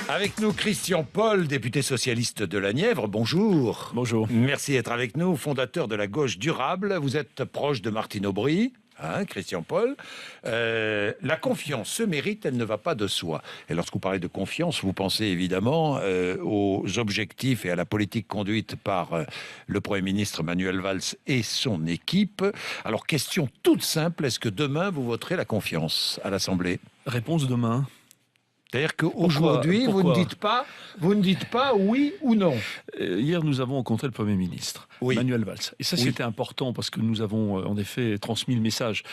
Avec nous, Christian Paul, député socialiste de la Nièvre. Bonjour. Bonjour. Merci d'être avec nous, fondateur de la gauche durable. Vous êtes proche de Martine Aubry. Christian Paul, la confiance se mérite, elle ne va pas de soi. Et lorsque vous parlez de confiance, vous pensez évidemment aux objectifs et à la politique conduite par le Premier ministre Manuel Valls et son équipe. Alors, question toute simple, est-ce que demain vous voterez la confiance à l'Assemblée ? Réponse demain. C'est-à-dire qu'aujourd'hui, vous ne dites pas oui ou non. Hier, nous avons rencontré le Premier ministre, Manuel Valls. Et ça, c'était important parce que nous avons en effet transmis le message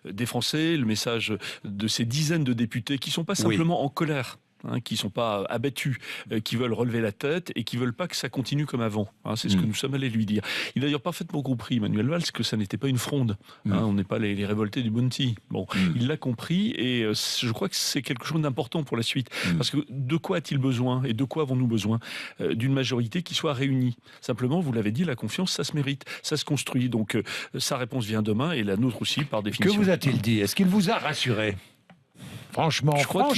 des Français, le message de ces dizaines de députés qui ne sont pas simplement en colère. Qui ne sont pas abattus, qui veulent relever la tête et qui ne veulent pas que ça continue comme avant. C'est ce que nous sommes allés lui dire. Il a d'ailleurs parfaitement compris, Manuel Valls, que ça n'était pas une fronde. On n'est pas les révoltés du Bounty. Il l'a compris et je crois que c'est quelque chose d'important pour la suite. Parce que de quoi a-t-il besoin et de quoi avons-nous besoin ? D'une majorité qui soit réunie. Simplement, vous l'avez dit, la confiance, ça se mérite, ça se construit. Donc sa réponse vient demain et la nôtre aussi, par définition. Que vous a-t-il dit ? Est-ce qu'il vous a rassuré ? Franchement, je crois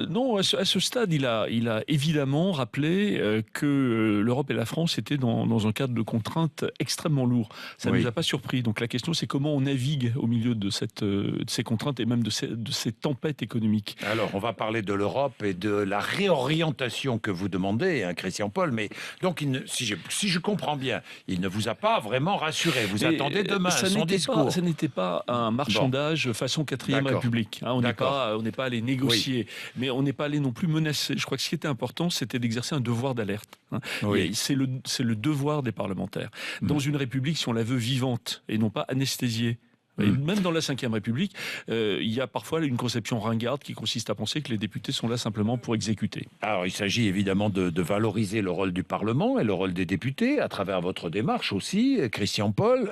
non, à ce stade, il a évidemment rappelé que l'Europe et la France étaient dans un cadre de contraintes extrêmement lourd. Ça ne nous a pas surpris. Donc la question, c'est comment on navigue au milieu de ces contraintes et même de ces tempêtes économiques. Alors, on va parler de l'Europe et de la réorientation que vous demandez, Christian Paul. Mais donc, si je comprends bien, il ne vous a pas vraiment rassuré. Vous attendez demain son discours. Ça n'était pas un marchandage façon 4e République. On n'est pas allé négocier, mais on n'est pas allé non plus menacer. Je crois que ce qui était important, c'était d'exercer un devoir d'alerte. C'est le devoir des parlementaires. Dans une République, si on la veut vivante et non pas anesthésiée, et même dans la Ve République, il y a parfois une conception ringarde qui consiste à penser que les députés sont là simplement pour exécuter. Alors, il s'agit évidemment de valoriser le rôle du Parlement et le rôle des députés à travers votre démarche aussi, Christian Paul.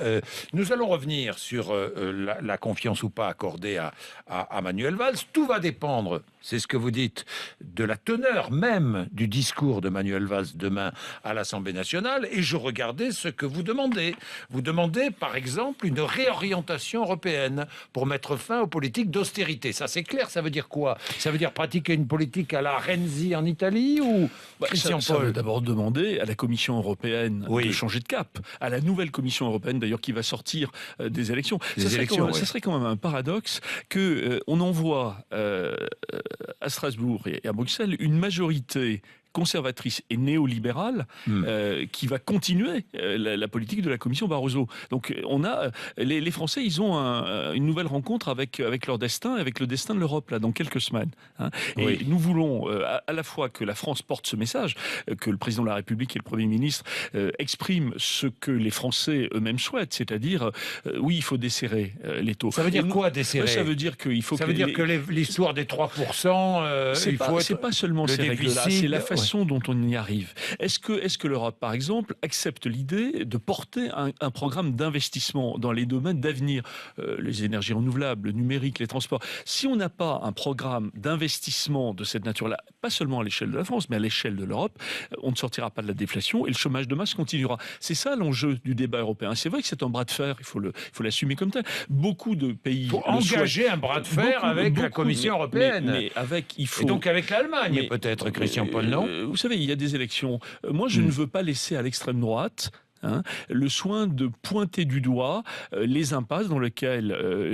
Nous allons revenir sur la confiance ou pas accordée à Manuel Valls. Tout va dépendre, c'est ce que vous dites, de la teneur même du discours de Manuel Valls demain à l'Assemblée nationale. Et je regardais ce que vous demandez. Vous demandez, par exemple, une réorientation européenne pour mettre fin aux politiques d'austérité. Ça, c'est clair. Ça veut dire quoi ? Ça veut dire pratiquer une politique à la Renzi en Italie ou Christian Paul ? Ça veut d'abord demander à la Commission européenne de changer de cap, à la nouvelle Commission européenne d'ailleurs qui va sortir des élections. Ça serait quand même un paradoxe qu'on envoie à Strasbourg et à Bruxelles une majorité conservatrice et néolibérale qui va continuer la politique de la Commission Barroso. Donc on a les Français, ils ont une nouvelle rencontre avec leur destin, avec le destin de l'Europe là dans quelques semaines. Et nous voulons à la fois que la France porte ce message, que le président de la République et le Premier ministre expriment ce que les Français eux-mêmes souhaitent, c'est-à-dire oui, il faut desserrer les taux. Ça veut dire quoi desserrer ? Ça veut dire qu'il faut. Ça veut dire que l'histoire des 3%, c'est pas seulement ces règles-là, c'est la façon dont on y arrive. Est-ce que l'Europe, par exemple, accepte l'idée de porter un programme d'investissement dans les domaines d'avenir, les énergies renouvelables, le numérique, les transports ? Si on n'a pas un programme d'investissement de cette nature-là, pas seulement à l'échelle de la France, mais à l'échelle de l'Europe, on ne sortira pas de la déflation et le chômage de masse continuera. C'est ça l'enjeu du débat européen. C'est vrai que c'est un bras de fer, il faut l'assumer comme tel. Beaucoup de pays... Pour engager un bras de fer avec la Commission européenne. Mais il faut... Et donc avec l'Allemagne peut-être, Christian Paul, non ? Vous savez, il y a des élections. Moi, je ne veux pas laisser à l'extrême droite le soin de pointer du doigt les impasses dans lesquelles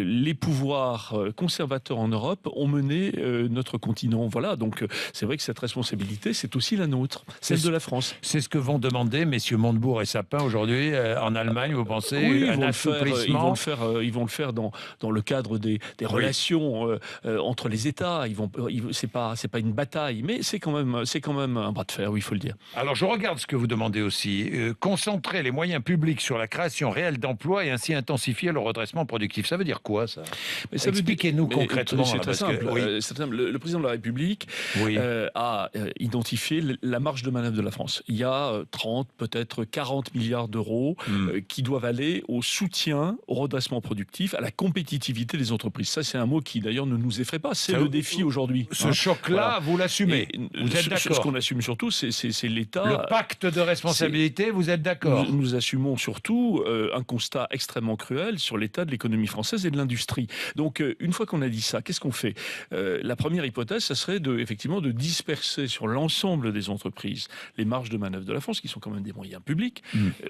les pouvoirs conservateurs en Europe ont mené notre continent. Voilà, donc c'est vrai que cette responsabilité, c'est aussi la nôtre, celle de la France. C'est ce que vont demander messieurs Montebourg et Sapin aujourd'hui en Allemagne, vous pensez, un assouplissement ? Ils vont le faire dans le cadre des relations entre les États. C'est pas une bataille, mais c'est quand même un bras de fer, oui, il faut le dire. Alors je regarde ce que vous demandez aussi. Concentrer les moyens publics sur la création réelle d'emplois et ainsi intensifier le redressement productif. Ça veut dire quoi, ça ? Expliquez-nous concrètement. C'est très simple. Le président de la République a identifié la marge de manœuvre de la France. Il y a 30, peut-être 40 milliards d'euros qui doivent aller au soutien, au redressement productif, à la compétitivité des entreprises. Ça, c'est un mot qui, d'ailleurs, ne nous effraie pas. C'est le défi aujourd'hui. Ce choc-là, vous l'assumez. Vous êtes d'accord ? Ce qu'on assume surtout, c'est l'État... Le pacte de responsabilité, vous êtes d'accord ? nous assumons surtout un constat extrêmement cruel sur l'état de l'économie française et de l'industrie. Donc, une fois qu'on a dit ça, qu'est-ce qu'on fait? La première hypothèse, ça serait effectivement de disperser sur l'ensemble des entreprises les marges de manœuvre de la France, qui sont quand même des moyens publics.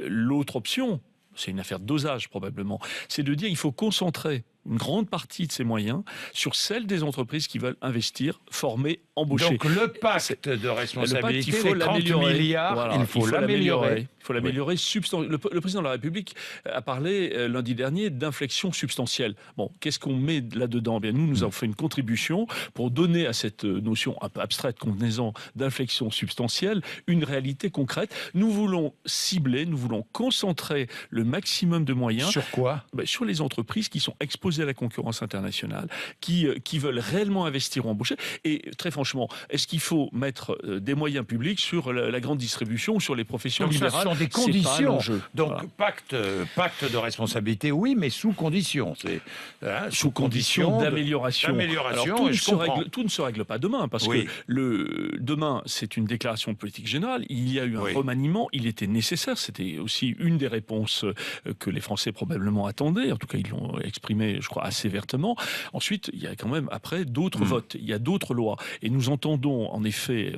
L'autre option, c'est une affaire de dosage probablement, c'est de dire qu'il faut concentrer une grande partie de ces moyens sur celles des entreprises qui veulent investir, former, embaucher. Donc le pacte de responsabilité, il faut les 30 milliards, voilà, il faut l'améliorer. Il faut l'améliorer substantiellement. Le président de la République a parlé lundi dernier d'inflexion substantielle. Bon, qu'est-ce qu'on met là-dedans? Bien, nous avons fait une contribution pour donner à cette notion un peu abstraite, convenez-en, d'inflexion substantielle, une réalité concrète. Nous voulons cibler, nous voulons concentrer le maximum de moyens. Sur quoi? Sur les entreprises qui sont exposées à la concurrence internationale, qui veulent réellement investir ou embaucher. Et très franchement, est-ce qu'il faut mettre des moyens publics sur la grande distribution ou sur les professions libérales? Ce sont des conditions. Donc voilà. pacte de responsabilité, oui, mais sous conditions. Sous condition d'amélioration. Tout ne se règle pas demain, parce que demain, c'est une déclaration de politique générale. Il y a eu un remaniement, il était nécessaire. C'était aussi une des réponses que les Français probablement attendaient. En tout cas, ils l'ont exprimé, je crois, assez vertement. Ensuite, il y a quand même, après, d'autres votes. Il y a d'autres lois. Et nous entendons, en effet,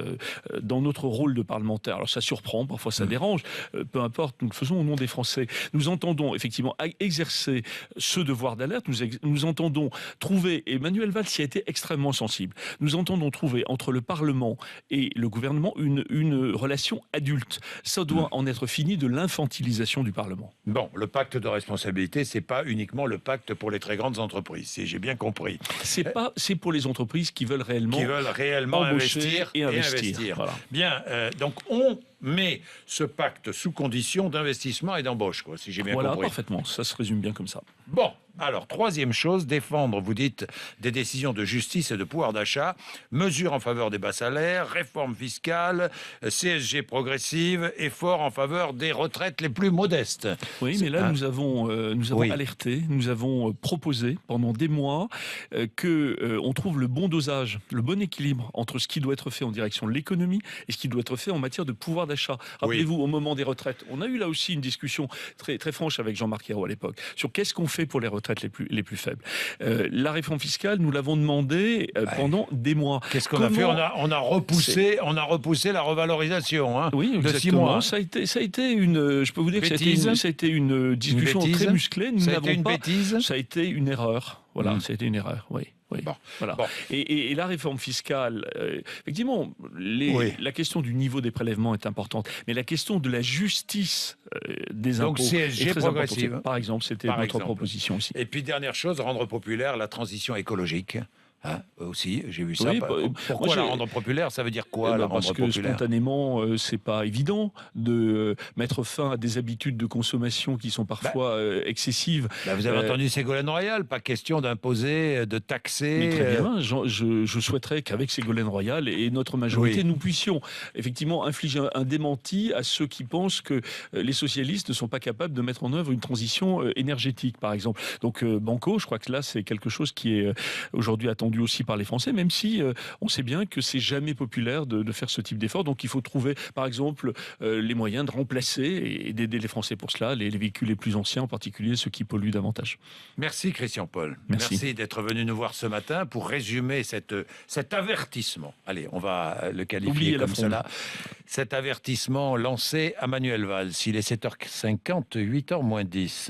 dans notre rôle de parlementaire, alors ça surprend, parfois ça dérange, peu importe, nous le faisons au nom des Français. Nous entendons effectivement exercer ce devoir d'alerte. Nous entendons trouver, Emmanuel Valls y a été extrêmement sensible, nous entendons trouver entre le Parlement et le gouvernement une relation adulte. Ça doit en être fini de l'infantilisation du Parlement. Bon, le pacte de responsabilité, c'est pas uniquement le pacte pour les très grandes entreprises, si j'ai bien compris. C'est pour les entreprises qui veulent réellement investir et investir. Voilà. Bien, donc on met ce pacte sous condition d'investissement et d'embauche, si j'ai bien compris. Voilà, parfaitement, ça se résume bien comme ça. Bon, alors, troisième chose, défendre, vous dites, des décisions de justice et de pouvoir d'achat, mesures en faveur des bas salaires, réforme fiscale, CSG progressive, efforts en faveur des retraites les plus modestes. Oui, mais là, nous avons alerté, nous avons proposé pendant des mois qu'on trouve le bon dosage, le bon équilibre entre ce qui doit être fait en direction de l'économie et ce qui doit être fait en matière de pouvoir d'achat. Rappelez-vous, au moment des retraites, on a eu là aussi une discussion très, très franche avec Jean-Marc Ayrault à l'époque sur qu'est-ce qu'on fait pour les retraites les plus faibles. La réforme fiscale, nous l'avons demandé pendant des mois. Qu'est-ce qu'on a fait? On a repoussé la revalorisation de 6 mois. Ça a été une, je peux vous dire que ça a été une discussion très musclée. Ça a été une erreur. Voilà, ça a été une erreur, oui. Bon. Voilà. Bon. Et la réforme fiscale, effectivement, la question du niveau des prélèvements est importante, mais la question de la justice des impôts CSG est très progressive. importante. Par exemple, c'était notre proposition aussi. Et puis, dernière chose, rendre populaire la transition écologique. Aussi, j'ai vu ça. Pourquoi la rendre populaire? Ça veut dire quoi, la rendre populaire? Parce que spontanément, c'est pas évident de mettre fin à des habitudes de consommation qui sont parfois excessives. Vous avez entendu Ségolène Royal, pas question d'imposer, de taxer. Mais très bien, je souhaiterais qu'avec Ségolène Royal et notre majorité, nous puissions effectivement infliger un démenti à ceux qui pensent que les socialistes ne sont pas capables de mettre en œuvre une transition énergétique, par exemple. Donc, Banco, je crois que là, c'est quelque chose qui est aujourd'hui attendu aussi par les Français, même si on sait bien que c'est jamais populaire de faire ce type d'effort. Donc il faut trouver, par exemple, les moyens de remplacer et d'aider les Français pour cela, les véhicules les plus anciens, en particulier ceux qui polluent davantage. Merci Christian Paul. Merci d'être venu nous voir ce matin pour résumer cet avertissement. Allez, on va le qualifier comme cela. Cet avertissement lancé à Manuel Valls. Il est 7h50, 8h moins 10.